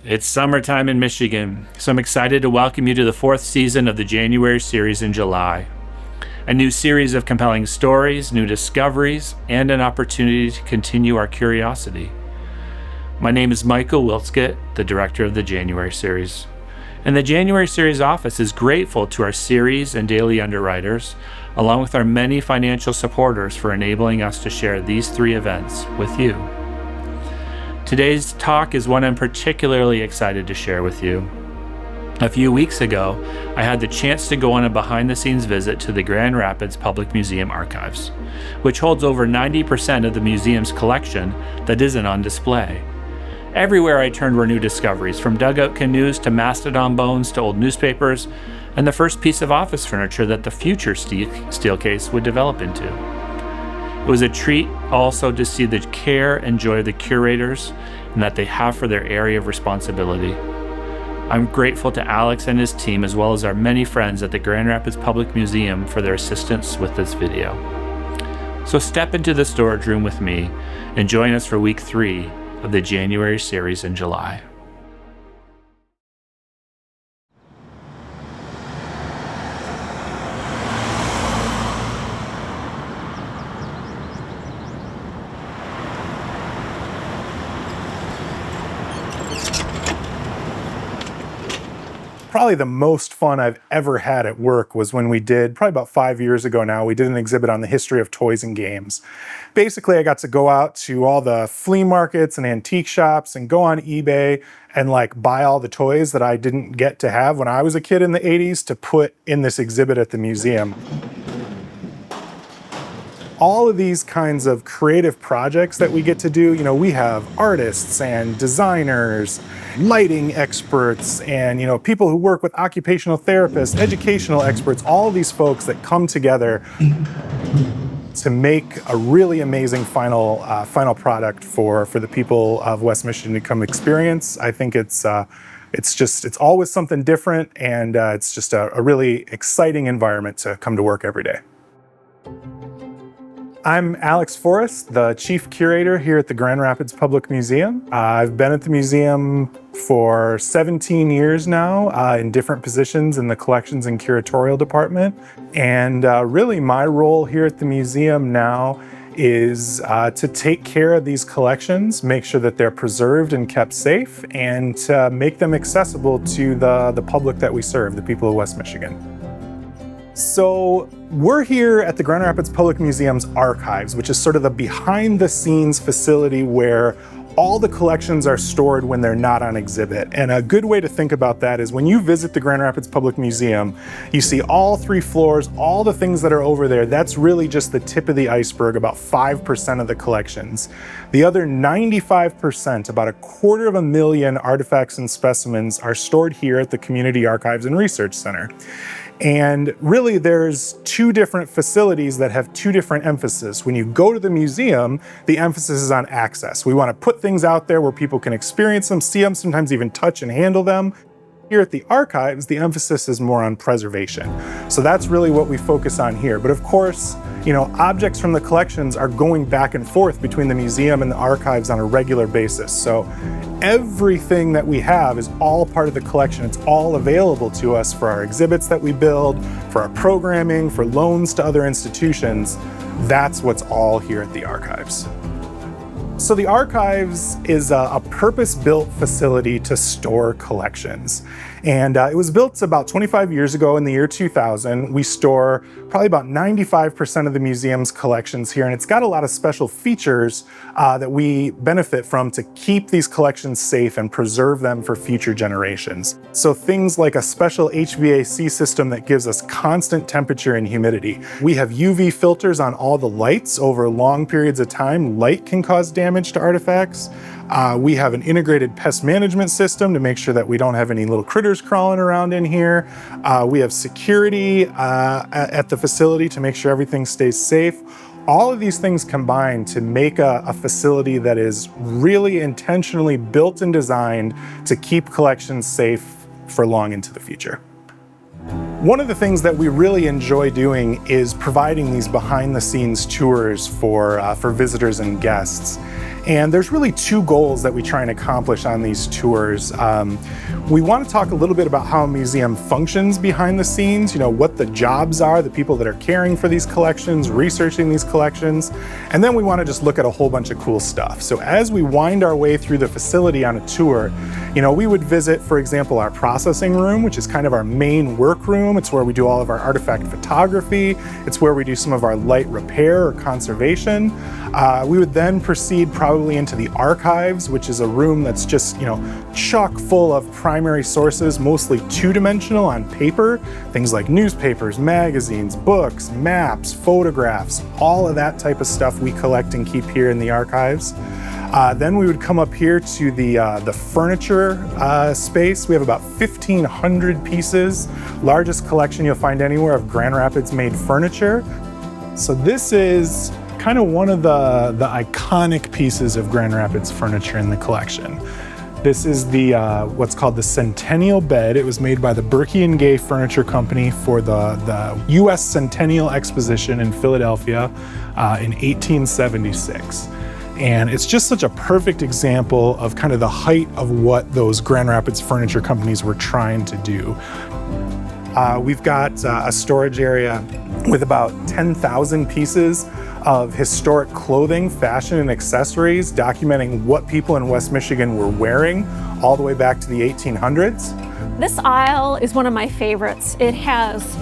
It's summertime in Michigan, so I'm excited to welcome you to the 4th season of the January series in July. A new series of compelling stories, new discoveries, and an opportunity to continue our curiosity. My name is Michael Wilskett, the director of the January series. And the January series office is grateful to our series and daily underwriters, along with our many financial supporters for enabling us to share these 3 events with you. Today's talk is one I'm particularly excited to share with you. A few weeks ago, I had the chance to go on a behind-the-scenes visit to the Grand Rapids Public Museum archives, which holds over 90% of the museum's collection that isn't on display. Everywhere I turned were new discoveries, from dugout canoes to mastodon bones to old newspapers, and the first piece of office furniture that the future Steelcase would develop into. It was a treat also to see the care and joy of the curators and that they have for their area of responsibility. I'm grateful to Alex and his team, as well as our many friends at the Grand Rapids Public Museum, for their assistance with this video. So step into the storage room with me and join us for week 3 of the January series in July. Probably the most fun I've ever had at work was when we did, probably about 5 years ago now, we did an exhibit on the history of toys and games. Basically, I got to go out to all the flea markets and antique shops and go on eBay and buy all the toys that I didn't get to have when I was a kid in the 80s to put in this exhibit at the museum. All of these kinds of creative projects that we get to do, we have artists and designers, lighting experts, and people who work with occupational therapists, educational experts, all of these folks that come together to make a really amazing final product for the people of West Michigan to come experience. I think it's always something different, and it's just a really exciting environment to come to work every day. I'm Alex Forist, the Chief Curator here at the Grand Rapids Public Museum. I've been at the museum for 17 years now in different positions in the collections and curatorial department. And really my role here at the museum now is to take care of these collections, make sure that they're preserved and kept safe, and to make them accessible to the public that we serve, the people of West Michigan. So we're here at the Grand Rapids Public Museum's archives, which is sort of the behind-the-scenes facility where all the collections are stored when they're not on exhibit. And a good way to think about that is when you visit the Grand Rapids Public Museum, you see all 3 floors, all the things that are over there. That's really just the tip of the iceberg, about 5% of the collections. The other 95%, about 250,000 artifacts and specimens, are stored here at the Community Archives and Research Center. And really there's 2 different facilities that have 2 different emphases. When you go to the museum, the emphasis is on access. We want to put things out there where people can experience them, see them, sometimes even touch and handle them. Here at the archives, the emphasis is more on preservation. So that's really what we focus on here. But of course, objects from the collections are going back and forth between the museum and the archives on a regular basis. So everything that we have is all part of the collection. It's all available to us for our exhibits that we build, for our programming, for loans to other institutions. That's what's all here at the archives. So the archives is a purpose-built facility to store collections. And it was built about 25 years ago in the year 2000. We store probably about 95% of the museum's collections here, and it's got a lot of special features that we benefit from to keep these collections safe and preserve them for future generations. So things like a special HVAC system that gives us constant temperature and humidity. We have UV filters on all the lights over long periods of time. Light can cause damage to artifacts. We have an integrated pest management system to make sure that we don't have any little critters crawling around in here. We have security at the facility to make sure everything stays safe. All of these things combine to make a facility that is really intentionally built and designed to keep collections safe for long into the future. One of the things that we really enjoy doing is providing these behind-the-scenes tours for visitors and guests. And there's really two goals that we try and accomplish on these tours. We want to talk a little bit about how a museum functions behind the scenes, what the jobs are, the people that are caring for these collections, researching these collections, and then we want to just look at a whole bunch of cool stuff. So as we wind our way through the facility on a tour, we would visit, for example, our processing room, which is kind of our main work room. It's where we do all of our artifact photography. It's where we do some of our light repair or conservation. We would then proceed probably into the archives, which is a room that's just, chock full of primary sources, mostly two-dimensional on paper, things like newspapers, magazines, books, maps, photographs, all of that type of stuff we collect and keep here in the archives. Then we would come up here to the furniture space. We have about 1,500 pieces, largest collection you'll find anywhere of Grand Rapids made furniture. So this is kind of one of the iconic pieces of Grand Rapids furniture in the collection. This is the what's called the Centennial Bed. It was made by the Berkey and Gay Furniture Company for the U.S. Centennial Exposition in Philadelphia in 1876. And it's just such a perfect example of kind of the height of what those Grand Rapids furniture companies were trying to do. We've got a storage area with about 10,000 pieces of historic clothing, fashion, and accessories documenting what people in West Michigan were wearing all the way back to the 1800s. This aisle is one of my favorites. It has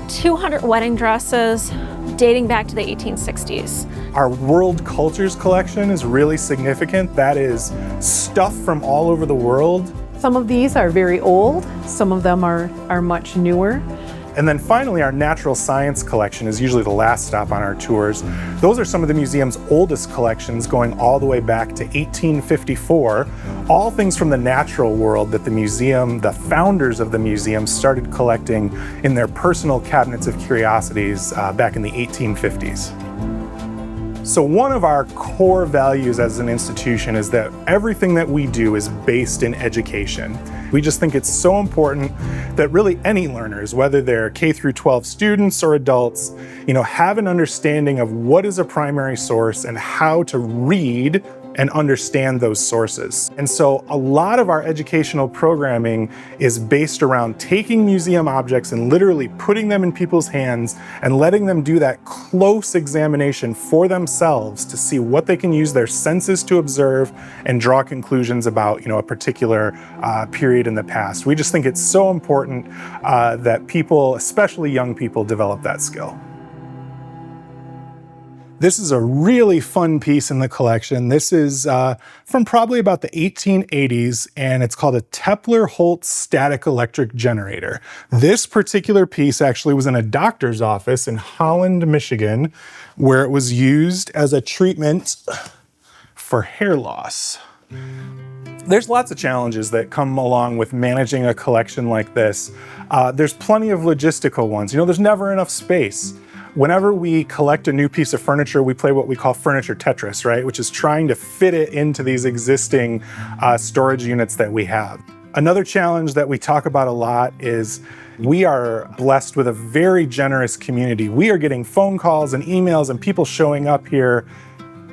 200 wedding dresses dating back to the 1860s. Our World Cultures collection is really significant. That is stuff from all over the world. Some of these are very old, some of them are much newer. And then finally, our natural science collection is usually the last stop on our tours. Those are some of the museum's oldest collections, going all the way back to 1854. All things from the natural world that the founders of the museum, started collecting in their personal cabinets of curiosities back in the 1850s. So one of our core values as an institution is that everything that we do is based in education. We just think it's so important that really any learners, whether they're K through 12 students or adults, have an understanding of what is a primary source and how to read and understand those sources. And so a lot of our educational programming is based around taking museum objects and literally putting them in people's hands and letting them do that close examination for themselves to see what they can use their senses to observe and draw conclusions about, a particular period in the past. We just think it's so important that people, especially young people, develop that skill. This is a really fun piece in the collection. This is from probably about the 1880s, and it's called a Tepler-Holtz static electric generator. This particular piece actually was in a doctor's office in Holland, Michigan, where it was used as a treatment for hair loss. There's lots of challenges that come along with managing a collection like this. There's plenty of logistical ones. There's never enough space. Whenever we collect a new piece of furniture, we play what we call furniture Tetris, right? Which is trying to fit it into these existing storage units that we have. Another challenge that we talk about a lot is we are blessed with a very generous community. We are getting phone calls and emails and people showing up here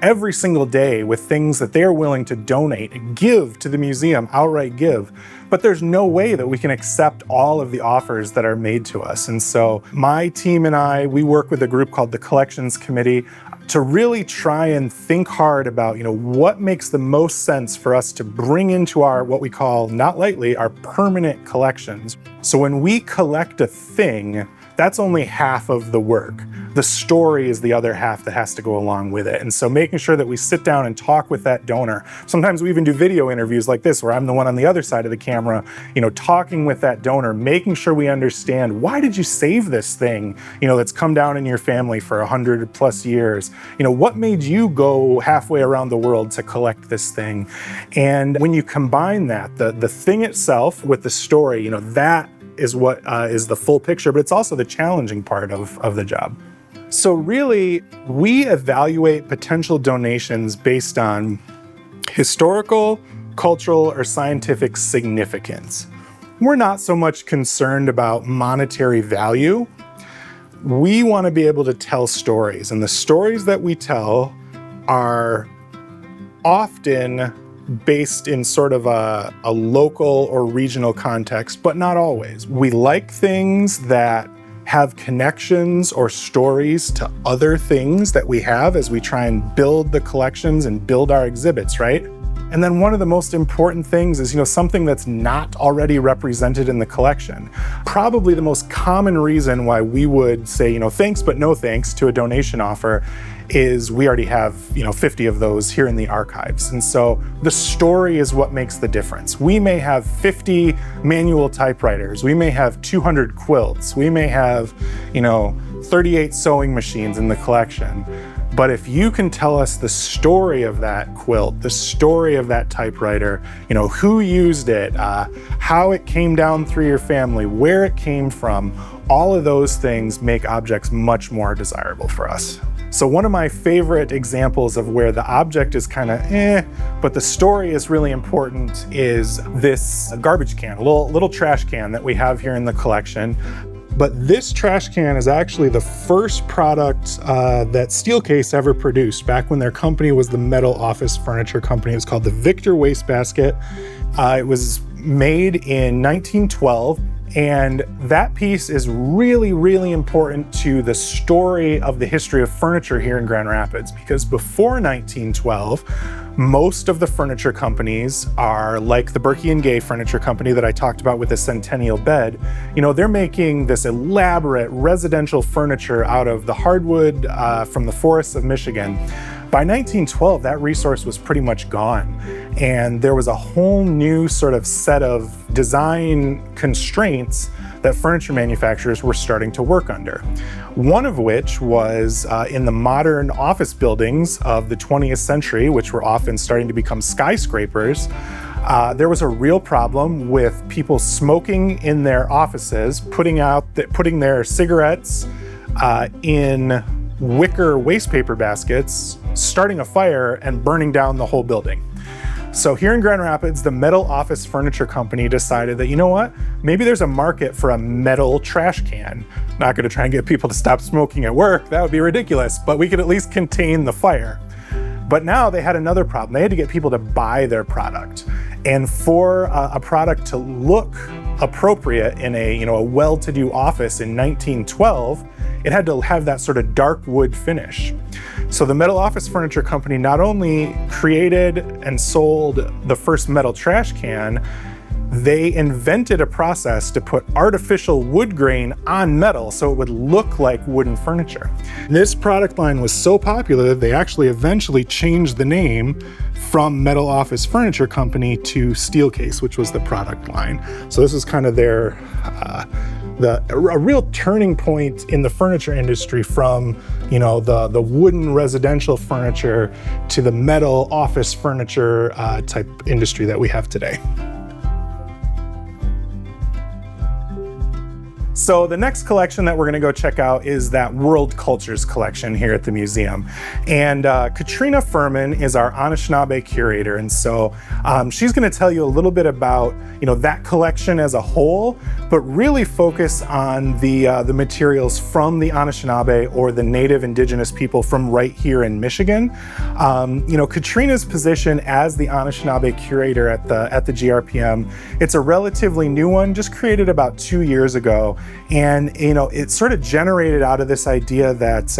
every single day with things that they're willing to donate and give to the museum, outright give. But there's no way that we can accept all of the offers that are made to us. And so my team and I, we work with a group called the Collections Committee to really try and think hard about, what makes the most sense for us to bring into our, what we call, not lightly, our permanent collections. So when we collect a thing, that's only half of the work. The story is the other half that has to go along with it. And so making sure that we sit down and talk with that donor. Sometimes we even do video interviews like this, where I'm the one on the other side of the camera, talking with that donor, making sure we understand, why did you save this thing, that's come down in your family for 100+ years? What made you go halfway around the world to collect this thing? And when you combine that, the thing itself with the story, that is what is the full picture, but it's also the challenging part of the job. So really, we evaluate potential donations based on historical, cultural, or scientific significance. We're not so much concerned about monetary value. We want to be able to tell stories, and the stories that we tell are often based in sort of a local or regional context, but not always. We like things that have connections or stories to other things that we have as we try and build the collections and build our exhibits, right? And then one of the most important things is, something that's not already represented in the collection. Probably the most common reason why we would say, thanks but no thanks to a donation offer is we already have, 50 of those here in the archives. And so the story is what makes the difference. We may have 50 manual typewriters. We may have 200 quilts. We may have, 38 sewing machines in the collection. But if you can tell us the story of that quilt, the story of that typewriter, who used it, how it came down through your family, where it came from, all of those things make objects much more desirable for us. So one of my favorite examples of where the object is kind of but the story is really important is this garbage can, a little trash can that we have here in the collection. But this trash can is actually the first product that Steelcase ever produced back when their company was the Metal Office Furniture Company. It was called the Victor Wastebasket. It was made in 1912. And that piece is really, really important to the story of the history of furniture here in Grand Rapids, because before 1912, most of the furniture companies are like the Berkey and Gay Furniture Company that I talked about with the Centennial bed. They're making this elaborate residential furniture out of the hardwood from the forests of Michigan. By 1912, that resource was pretty much gone. And there was a whole new sort of set of design constraints that furniture manufacturers were starting to work under. One of which was in the modern office buildings of the 20th century, which were often starting to become skyscrapers. There was a real problem with people smoking in their offices, putting their cigarettes in wicker wastepaper baskets, starting a fire and burning down the whole building. So here in Grand Rapids, the Metal Office Furniture Company decided that, maybe there's a market for a metal trash can. Not going to try and get people to stop smoking at work. That would be ridiculous, but we could at least contain the fire. But now they had another problem. They had to get people to buy their product. And for a product to look appropriate in a well-to-do office in 1912, it had to have that sort of dark wood finish. So the Metal Office Furniture Company not only created and sold the first metal trash can, they invented a process to put artificial wood grain on metal so it would look like wooden furniture. This product line was so popular that they actually eventually changed the name from Metal Office Furniture Company to Steelcase, which was the product line. So this is kind of their a real turning point in the furniture industry from the wooden residential furniture to the metal office furniture type industry that we have today. So the next collection that we're going to go check out is that World Cultures collection here at the museum. And Katrina Furman is our Anishinaabe curator. And so she's going to tell you a little bit about that collection as a whole, but really focus on the materials from the Anishinaabe or the native indigenous people from right here in Michigan. Katrina's position as the Anishinaabe curator at the GRPM, it's a relatively new one, just created about 2 years ago. And, it sort of generated out of this idea that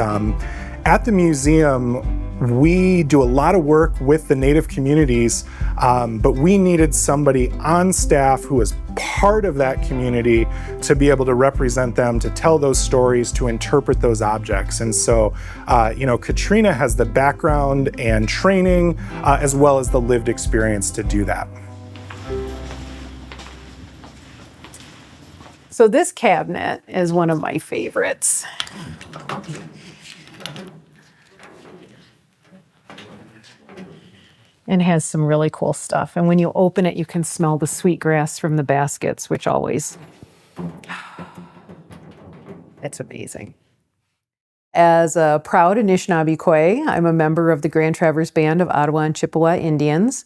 at the museum, we do a lot of work with the Native communities, but we needed somebody on staff who was part of that community to be able to represent them, to tell those stories, to interpret those objects. And so, Katrina has the background and training, as well as the lived experience to do that. So this cabinet is one of my favorites. And has some really cool stuff. And when you open it, you can smell the sweet grass from the baskets, which always, it's amazing. As a proud Anishinaabe Kwe, I'm a member of the Grand Traverse Band of Ottawa and Chippewa Indians.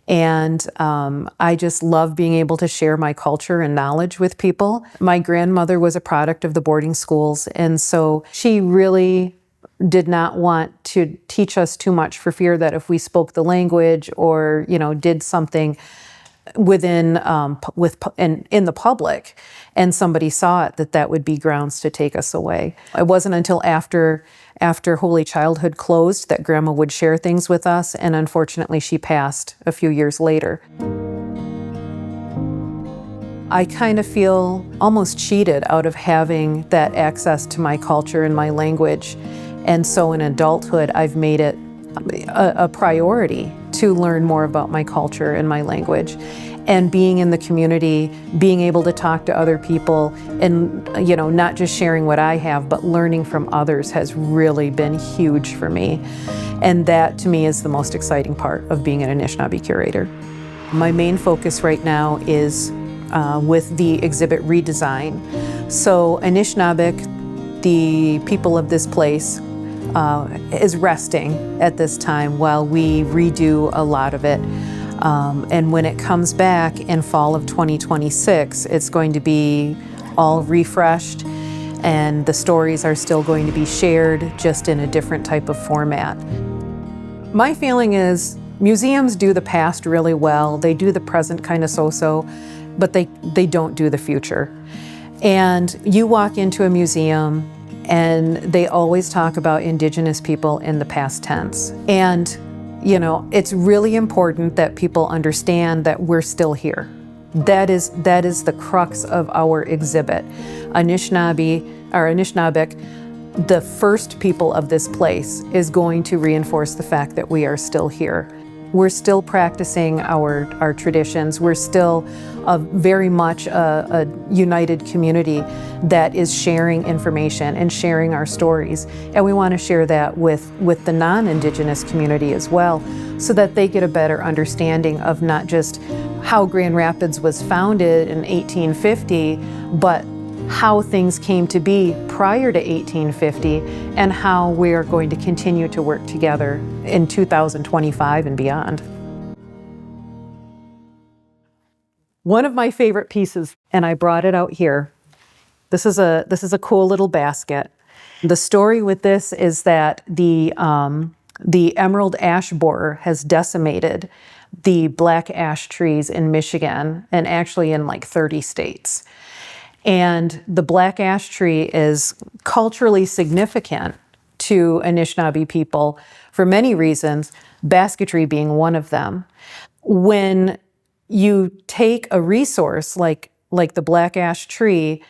And I just love being able to share my culture and knowledge with people. My grandmother was a product of the boarding schools, and so she really did not want to teach us too much for fear that if we spoke the language or, did something within in the public and somebody saw it, that would be grounds to take us away. It wasn't until after Holy Childhood closed that Grandma would share things with us, and unfortunately she passed a few years later. I kind of feel almost cheated out of having that access to my culture and my language. And so in adulthood, I've made it a priority to learn more about my culture and my language. And being in the community, being able to talk to other people and, not just sharing what I have, but learning from others has really been huge for me. And that to me is the most exciting part of being an Anishinaabe curator. My main focus right now is with the exhibit redesign. So Anishinaabe, the people of this place, is resting at this time while we redo a lot of it. And when it comes back in fall of 2026, it's going to be all refreshed, and the stories are still going to be shared, just in a different type of format. My feeling is museums do the past really well. They do the present kind of so-so, but they don't do the future. And you walk into a museum and they always talk about Indigenous people in the past tense. And it's really important that people understand that we're still here. That is the crux of our exhibit. Anishinaabe, or Anishinaabe, the first people of this place, is going to reinforce the fact that we are still here. We're still practicing our traditions. We're still very much a united community that is sharing information and sharing our stories. And we want to share that with the non-Indigenous community as well, so that they get a better understanding of not just how Grand Rapids was founded in 1850, but how things came to be prior to 1850 and how we are going to continue to work together in 2025 and beyond. One of my favorite pieces, and I brought it out here. This is a cool little basket. The story with this is that the emerald ash borer has decimated the black ash trees in Michigan, and actually in like 30 states. And the black ash tree is culturally significant to Anishinaabe people for many reasons, basketry being one of them. When you take a resource like the black ash tree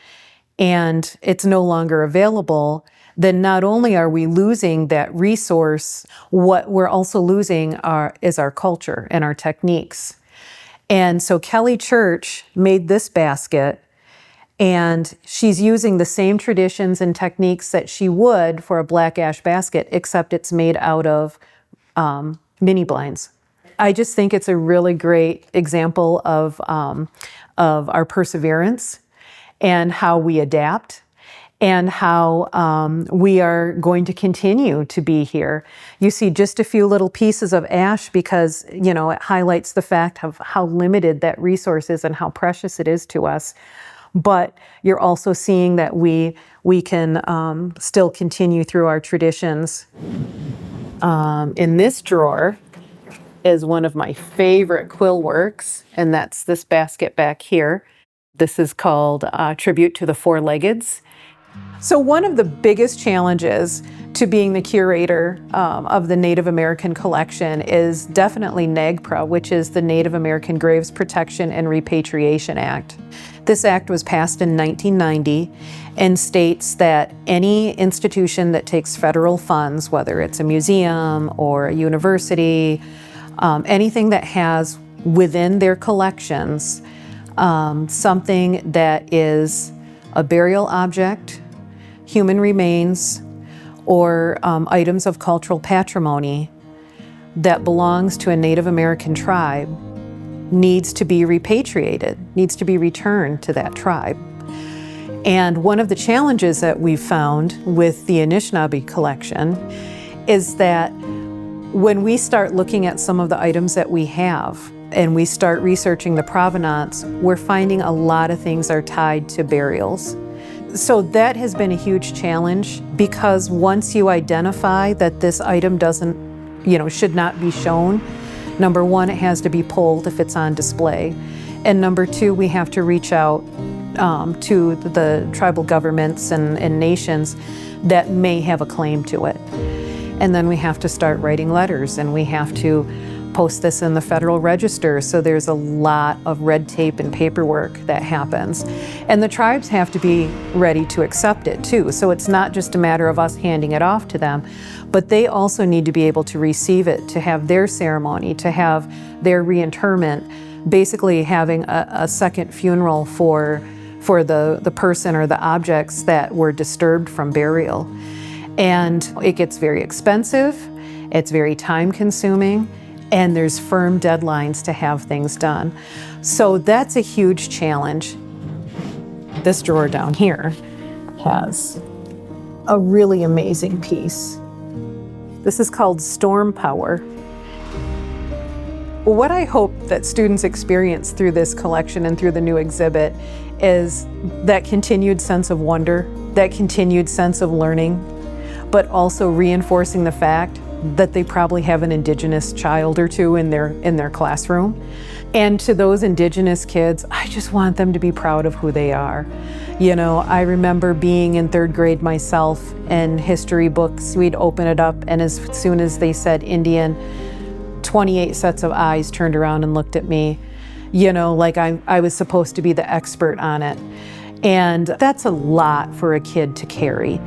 and it's no longer available, then not only are we losing that resource, what we're also losing is our culture and our techniques. And so Kelly Church made this basket, and she's using the same traditions and techniques that she would for a black ash basket, except it's made out of mini blinds. I just think it's a really great example of our perseverance and how we adapt and how we are going to continue to be here. You see just a few little pieces of ash because, it highlights the fact of how limited that resource is and how precious it is to us. But you're also seeing that we can still continue through our traditions. In this drawer is one of my favorite quill works, and that's this basket back here. This is called Tribute to the Four-Leggeds. So one of the biggest challenges to being the curator of the Native American collection is definitely NAGPRA, which is the Native American Graves Protection and Repatriation Act. This act was passed in 1990 and states that any institution that takes federal funds, whether it's a museum or a university, anything that has within their collections something that is a burial object, human remains, or items of cultural patrimony that belongs to a Native American tribe needs to be repatriated, needs to be returned to that tribe. And one of the challenges that we've found with the Anishinaabe collection is that when we start looking at some of the items that we have and we start researching the provenance, we're finding a lot of things are tied to burials. So that has been a huge challenge, because once you identify that this item doesn't, should not be shown, number one, it has to be pulled if it's on display. And number two, we have to reach out to the tribal governments and nations that may have a claim to it. And then we have to start writing letters, and we have to post this in the Federal Register. So there's a lot of red tape and paperwork that happens. And the tribes have to be ready to accept it too. So it's not just a matter of us handing it off to them, but they also need to be able to receive it, to have their ceremony, to have their reinterment, basically having a second funeral for the person or the objects that were disturbed from burial. And it gets very expensive, it's very time consuming, and there's firm deadlines to have things done. So that's a huge challenge. This drawer down here has a really amazing piece. This is called Storm Power. What I hope that students experience through this collection and through the new exhibit is that continued sense of wonder, that continued sense of learning, but also reinforcing the fact that they probably have an Indigenous child or two in their classroom. And to those Indigenous kids, I just want them to be proud of who they are. I remember being in 3rd grade myself, and history books, we'd open it up, and as soon as they said Indian, 28 sets of eyes turned around and looked at me, like I was supposed to be the expert on it. And that's a lot for a kid to carry.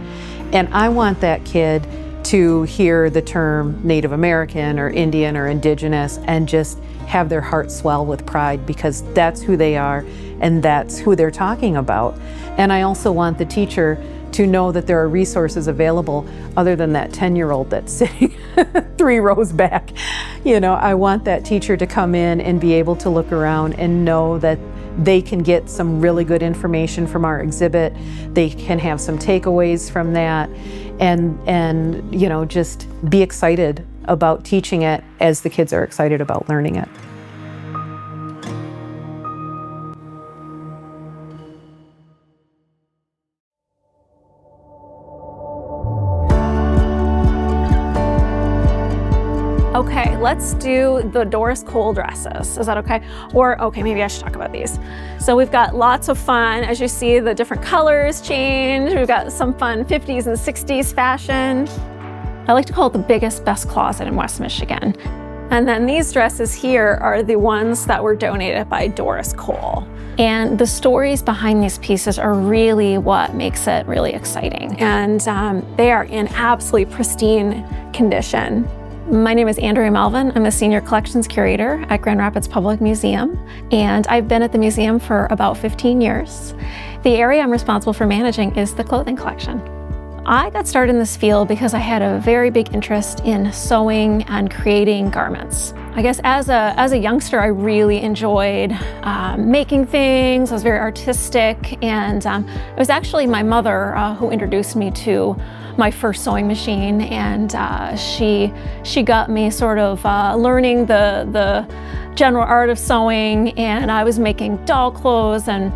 And I want that kid to hear the term Native American or Indian or Indigenous and just have their heart swell with pride, because that's who they are and that's who they're talking about. And I also want the teacher to know that there are resources available other than that 10-year-old that's sitting 3 rows back. I want that teacher to come in and be able to look around and know that they can get some really good information from our exhibit. They can have some takeaways from that, and just be excited about teaching it as the kids are excited about learning it. Okay, let's do the Doris Cole dresses. Is that okay? Or, okay, maybe I should talk about these. So we've got lots of fun. As you see, the different colors change. We've got some fun 50s and 60s fashion. I like to call it the biggest, best closet in West Michigan. And then these dresses here are the ones that were donated by Doris Cole. And the stories behind these pieces are really what makes it really exciting. And they are in absolutely pristine condition. My name is Andrea Melvin. I'm a senior collections curator at Grand Rapids Public Museum, and I've been at the museum for about 15 years. The area I'm responsible for managing is the clothing collection. I got started in this field because I had a very big interest in sewing and creating garments. I guess as a youngster, I really enjoyed making things. I was very artistic, and it was actually my mother who introduced me to my first sewing machine, and she got me sort of learning the general art of sewing, and I was making doll clothes and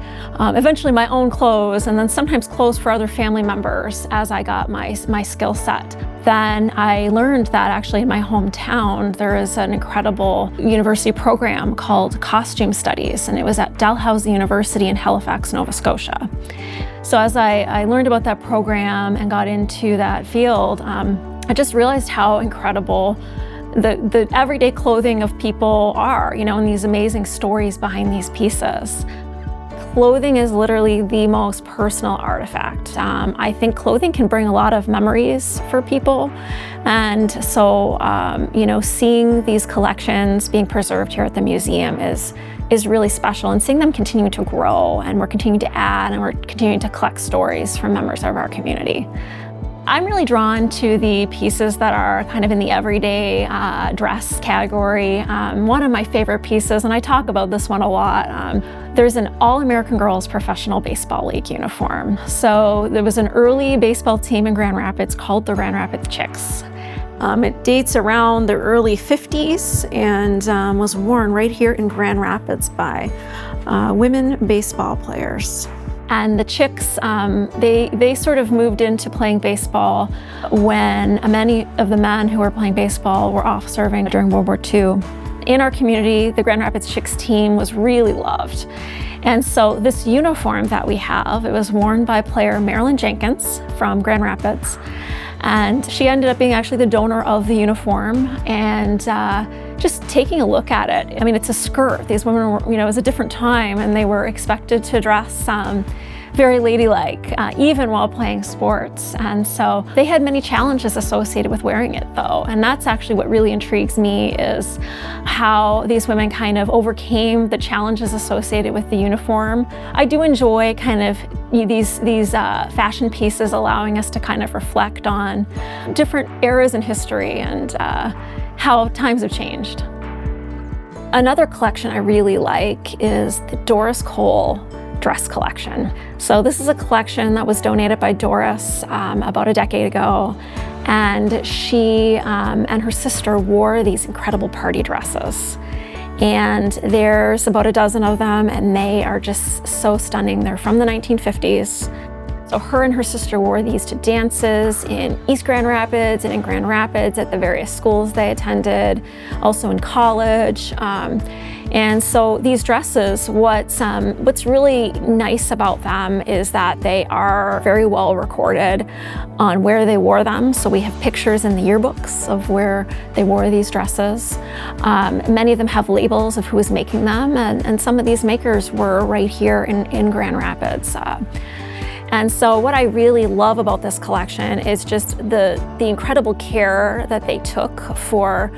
eventually my own clothes, and then sometimes clothes for other family members as I got my skill set. Then I learned that actually in my hometown there is an incredible university program called Costume Studies, and it was at Dalhousie University in Halifax, Nova Scotia. So as I learned about that program and got into that field, I just realized how incredible the everyday clothing of people are, and these amazing stories behind these pieces. Clothing is literally the most personal artifact. I think clothing can bring a lot of memories for people. And so, seeing these collections being preserved here at the museum is really special, and seeing them continue to grow, and we're continuing to add, and we're continuing to collect stories from members of our community. I'm really drawn to the pieces that are kind of in the everyday dress category. One of my favorite pieces, and I talk about this one a lot, there's an All-American Girls Professional Baseball League uniform. So there was an early baseball team in Grand Rapids called the Grand Rapids Chicks. It dates around the early 50s and was worn right here in Grand Rapids by women baseball players. And the chicks, they sort of moved into playing baseball when many of the men who were playing baseball were off serving during World War II. In our community, the Grand Rapids Chicks team was really loved. And so this uniform that we have, it was worn by player Marilyn Jenkins from Grand Rapids. And she ended up being actually the donor of the uniform. And just taking a look at it, I mean, it's a skirt. These women were, it was a different time, and they were expected to dress very ladylike, even while playing sports. And so they had many challenges associated with wearing it, though. And that's actually what really intrigues me, is how these women kind of overcame the challenges associated with the uniform. I do enjoy kind of these fashion pieces allowing us to kind of reflect on different eras in history and how times have changed. Another collection I really like is the Doris Cole dress collection. So this is a collection that was donated by Doris about a decade ago, and she and her sister wore these incredible party dresses. And there's about a dozen of them, and they are just so stunning. They're from the 1950s. So her and her sister wore these to dances in East Grand Rapids and in Grand Rapids at the various schools they attended, also in college. And so these dresses, what's really nice about them is that they are very well recorded on where they wore them. So we have pictures in the yearbooks of where they wore these dresses. Many of them have labels of who was making them, and some of these makers were right here in Grand Rapids. And so what I really love about this collection is just the incredible care that they took for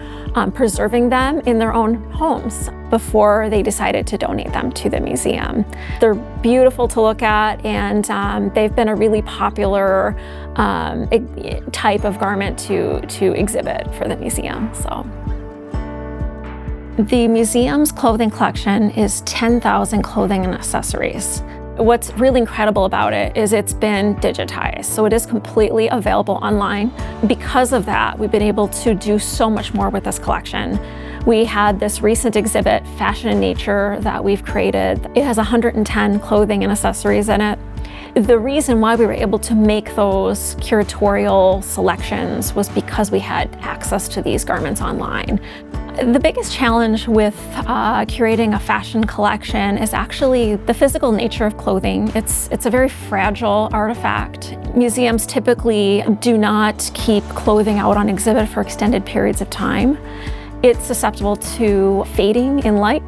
preserving them in their own homes before they decided to donate them to the museum. They're beautiful to look at, and they've been a really popular type of garment to exhibit for the museum. So. The museum's clothing collection is 10,000 clothing and accessories. What's really incredible about it is it's been digitized, so it is completely available online. Because of that, we've been able to do so much more with this collection. We had this recent exhibit, Fashion in Nature, that we've created. It has 110 clothing and accessories in it. The reason why we were able to make those curatorial selections was because we had access to these garments online. The biggest challenge with curating a fashion collection is actually the physical nature of clothing. It's a very fragile artifact. Museums typically do not keep clothing out on exhibit for extended periods of time. It's susceptible to fading in light.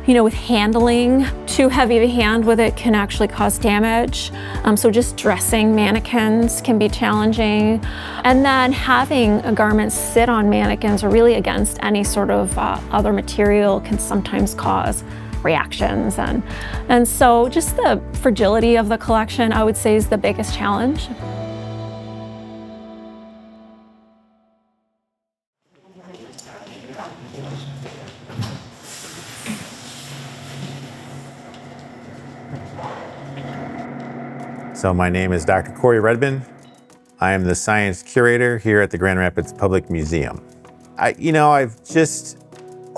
With handling, too heavy of a hand with it can actually cause damage. So just dressing mannequins can be challenging. And then having a garment sit on mannequins or really against any sort of other material can sometimes cause reactions. And so just the fragility of the collection, I would say, is the biggest challenge. So my name is Dr. Corey Redman. I am the science curator here at the Grand Rapids Public Museum.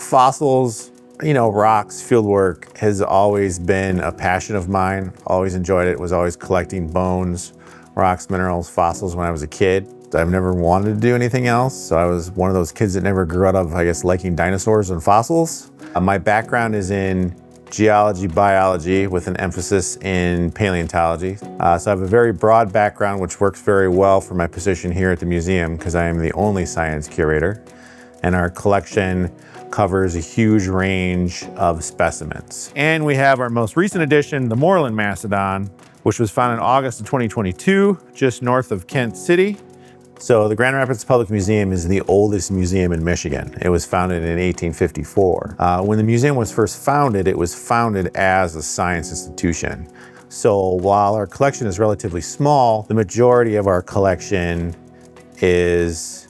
Fossils, rocks, fieldwork has always been a passion of mine. Always enjoyed it, was always collecting bones, rocks, minerals, fossils when I was a kid. I've never wanted to do anything else, so I was one of those kids that never grew out of, liking dinosaurs and fossils. My background is in geology, biology, with an emphasis in paleontology. So I have a very broad background, which works very well for my position here at the museum because I am the only science curator. And our collection covers a huge range of specimens. And we have our most recent addition, the Moreland mastodon, which was found in August of 2022, just north of Kent City. So the Grand Rapids Public Museum is the oldest museum in Michigan. It was founded in 1854. When the museum was first founded, it was founded as a science institution. So while our collection is relatively small, the majority of our collection is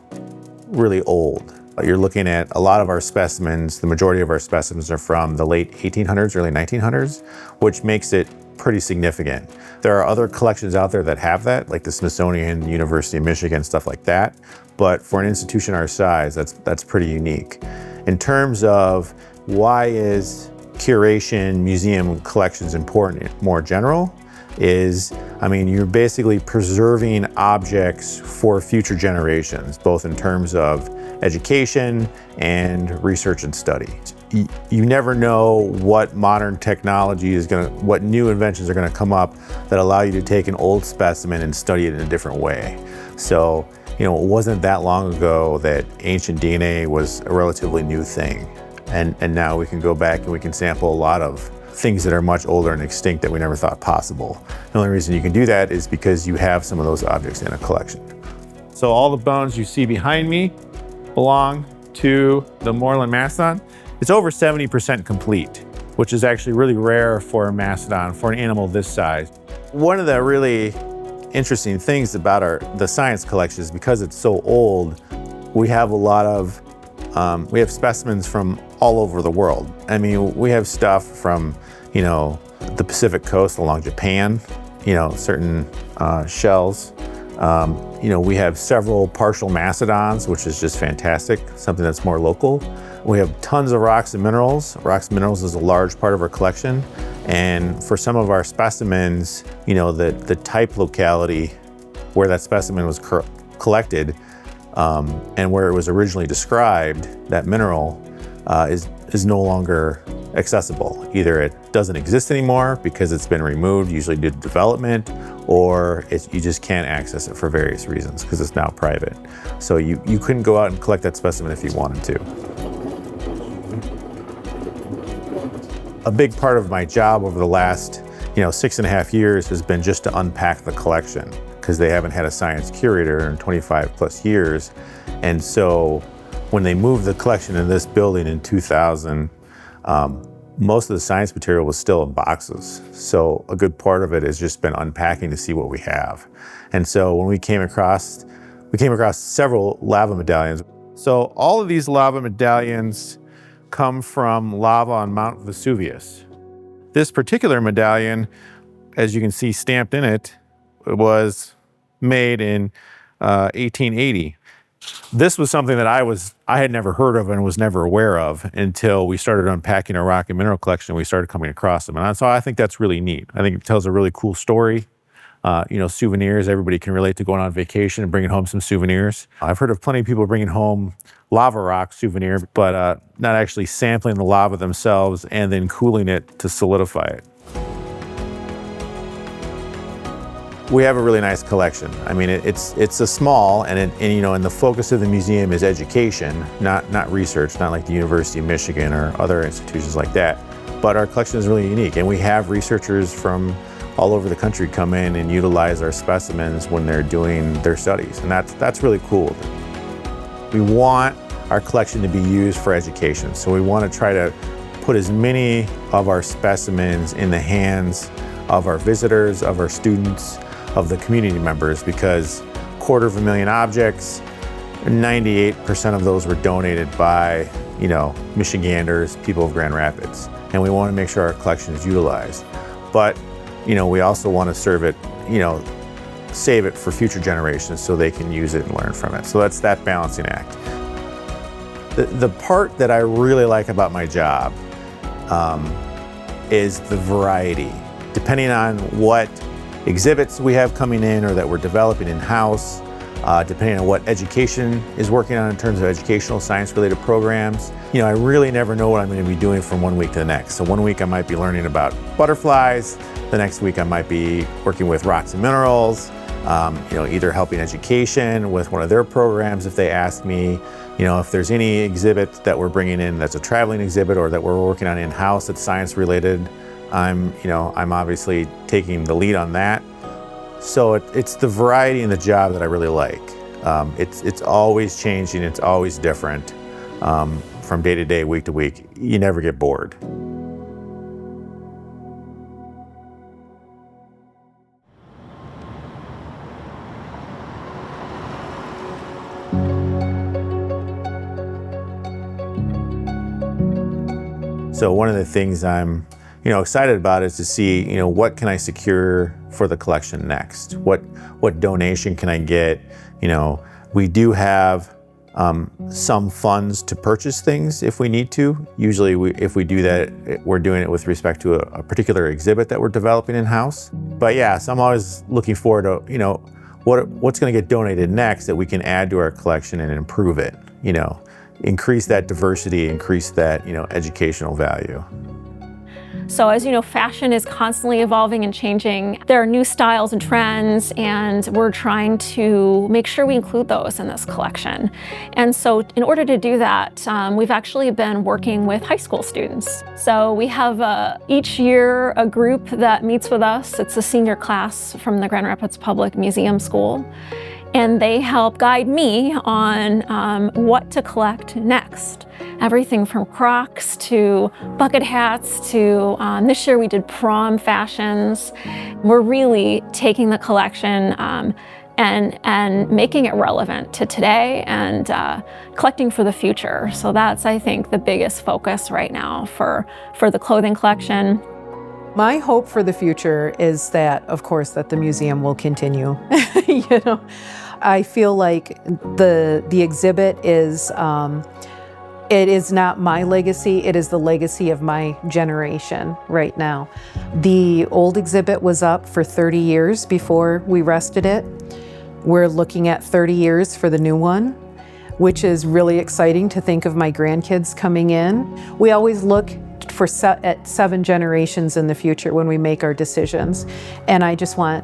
really old. You're looking at a lot of our specimens, the majority of our specimens are from the late 1800s, early 1900s, which makes it pretty significant. There are other collections out there that have that, like the Smithsonian, University of Michigan, stuff like that. But for an institution our size, that's pretty unique. In terms of why is curation museum collections important more general, is, I mean, you're basically preserving objects for future generations, both in terms of education and research and study. You never know what modern technology is what new inventions are gonna come up that allow you to take an old specimen and study it in a different way. So, you know, it wasn't that long ago that ancient DNA was a relatively new thing. And now we can go back and we can sample a lot of things that are much older and extinct that we never thought possible. The only reason you can do that is because you have some of those objects in a collection. So all the bones you see behind me belong to the moorland mastodon. It's over 70% complete, which is actually really rare for a mastodon, for an animal this size. One of the really interesting things about the science collection is because it's so old, we have a lot of, we have specimens from all over the world. I mean, we have stuff from, you know, the Pacific coast along Japan, you know, certain shells. You know, we have several partial mastodons, which is just fantastic, something that's more local. We have tons of rocks and minerals. Rocks and minerals is a large part of our collection. And for some of our specimens, you know, the type locality where that specimen was collected and where it was originally described, that mineral is no longer accessible. Either it doesn't exist anymore because it's been removed, usually due to development, or you just can't access it for various reasons because it's now private. So you couldn't go out and collect that specimen if you wanted to. A big part of my job over the last, you know, 6.5 years has been just to unpack the collection because they haven't had a science curator in 25 plus years. And so when they moved the collection in this building in 2000, most of the science material was still in boxes. So a good part of it has just been unpacking to see what we have. And so when we came across several lava medallions. So all of these lava medallions come from lava on Mount Vesuvius. This particular medallion, as you can see stamped in it, was made in 1880. This was something that I had never heard of and was never aware of until we started unpacking our rock and mineral collection. We started coming across them. And so I think that's really neat. I think it tells a really cool story. You know, souvenirs, everybody can relate to going on vacation and bringing home some souvenirs. I've heard of plenty of people bringing home lava rock souvenir, but not actually sampling the lava themselves and then cooling it to solidify it. We have a really nice collection. I mean, it's a small, and you know, and the focus of the museum is education, not research, not like the University of Michigan or other institutions like that. But our collection is really unique, and we have researchers from all over the country come in and utilize our specimens when they're doing their studies, and that's really cool. We want our collection to be used for education, so we want to try to put as many of our specimens in the hands of our visitors, of our students, of the community members, because 250,000 objects, 98% of those were donated by, you know, Michiganders, people of Grand Rapids, and we want to make sure our collection is utilized. But, you know, we also want to serve it, you know, save it for future generations so they can use it and learn from it. So that's that balancing act. The part that I really like about my job is the variety. Depending on what exhibits we have coming in or that we're developing in-house, depending on what education is working on in terms of educational science-related programs. You know, I really never know what I'm going to be doing from one week to the next. So one week I might be learning about butterflies, the next week I might be working with rocks and minerals, you know, either helping education with one of their programs if they ask me. You know, if there's any exhibit that we're bringing in that's a traveling exhibit or that we're working on in-house that's science-related, I'm obviously taking the lead on that. So it's the variety in the job that I really like. It's always changing, it's always different. From day to day, week to week, you never get bored. So one of the things I'm excited about is to see, what can I secure for the collection next? What donation can I get? We do have some funds to purchase things if we need to. Usually if we do that, we're doing it with respect to a particular exhibit that we're developing in-house. But yeah, so I'm always looking forward to, what's going to get donated next that we can add to our collection and improve it, increase that diversity, increase that, educational value. So as you know, fashion is constantly evolving and changing. There are new styles and trends, and we're trying to make sure we include those in this collection. And so in order to do that, we've actually been working with high school students. So we have each year a group that meets with us. It's a senior class from the Grand Rapids Public Museum School. And they help guide me on what to collect next. Everything from Crocs to bucket hats to this year we did prom fashions. We're really taking the collection and making it relevant to today and collecting for the future. So that's, I think, the biggest focus right now for the clothing collection. My hope for the future is that, of course, that the museum will continue. I feel like the exhibit is, it is not my legacy, it is the legacy of my generation right now. The old exhibit was up for 30 years before we rested it. We're looking at 30 years for the new one, which is really exciting to think of my grandkids coming in. We always look at 7 generations in the future when we make our decisions. And I just want,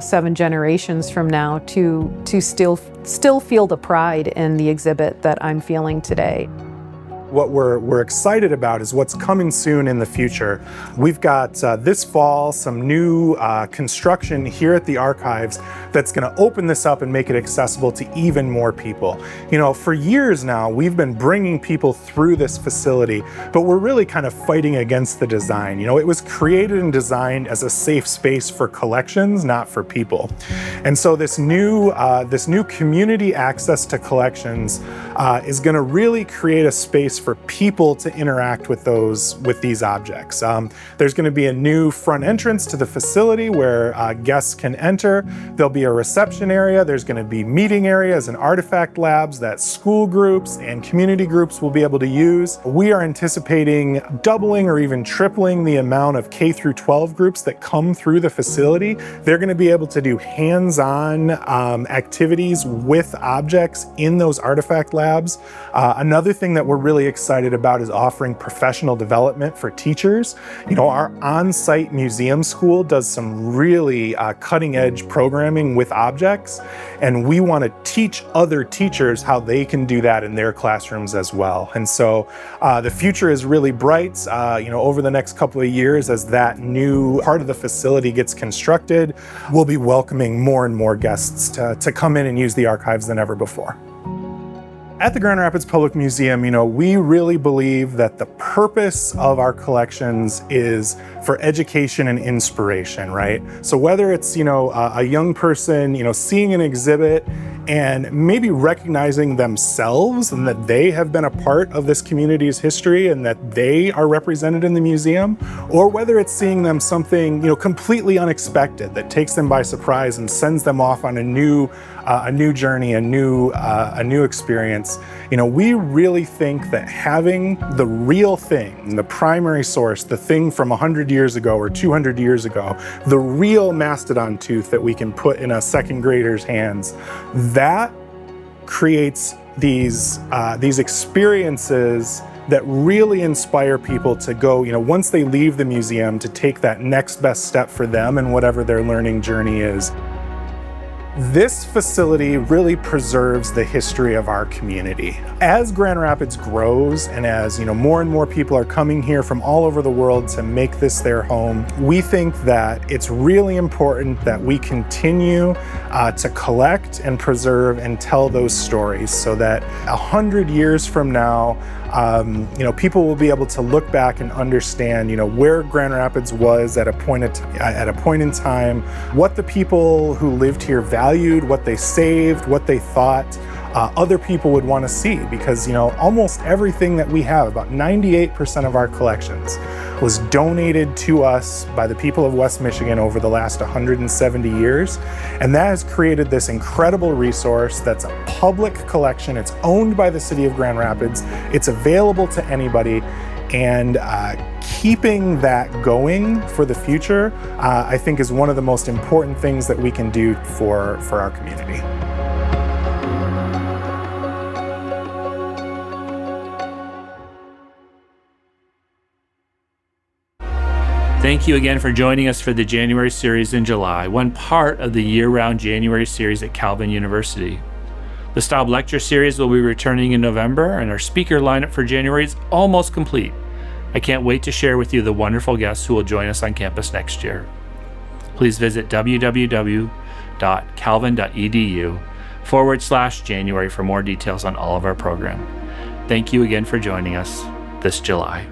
7 generations from now to still feel the pride in the exhibit that I'm feeling today. What we're excited about is what's coming soon in the future. We've got this fall some new construction here at the archives that's going to open this up and make it accessible to even more people. For years now, we've been bringing people through this facility, but we're really kind of fighting against the design. It was created and designed as a safe space for collections, not for people. And so this new community access to collections is going to really create a space for people to interact with these objects. There's going to be a new front entrance to the facility where guests can enter. There'll be a reception area. There's going to be meeting areas and artifact labs that school groups and community groups will be able to use. We are anticipating doubling or even tripling the amount of K through 12 groups that come through the facility. They're going to be able to do hands-on activities with objects in those artifact labs. Another thing that we're really excited about is offering professional development for teachers. Our on-site museum school does some really cutting-edge programming with objects, and we want to teach other teachers how they can do that in their classrooms as well. And so the future is really bright, over the next couple of years as that new part of the facility gets constructed. We'll be welcoming more and more guests to come in and use the archives than ever before. At the Grand Rapids Public Museum, we really believe that the purpose of our collections is for education and inspiration, right? So whether it's, a young person, seeing an exhibit and maybe recognizing themselves and that they have been a part of this community's history and that they are represented in the museum, or whether it's seeing them something, completely unexpected that takes them by surprise and sends them off on a new journey, a new experience. We really think that having the real thing, the primary source, the thing from 100 years ago or 200 years ago, the real mastodon tooth that we can put in a second grader's hands, that creates these experiences that really inspire people to go, once they leave the museum, to take that next best step for them and whatever their learning journey is. This facility really preserves the history of our community. As Grand Rapids grows and as more and more people are coming here from all over the world to make this their home, we think that it's really important that we continue to collect and preserve and tell those stories so that 100 years from now, people will be able to look back and understand, where Grand Rapids was at a point in time, what the people who lived here valued, what they saved, what they thought other people would want to see. Because, almost everything that we have, about 98% of our collections, was donated to us by the people of West Michigan over the last 170 years. And that has created this incredible resource that's a public collection. It's owned by the city of Grand Rapids. It's available to anybody. And keeping that going for the future, I think is one of the most important things that we can do for our community. Thank you again for joining us for the January series in July, one part of the year-round January series at Calvin University. The Staub Lecture Series will be returning in November, and our speaker lineup for January is almost complete. I can't wait to share with you the wonderful guests who will join us on campus next year. Please visit www.calvin.edu/January for more details on all of our program. Thank you again for joining us this July.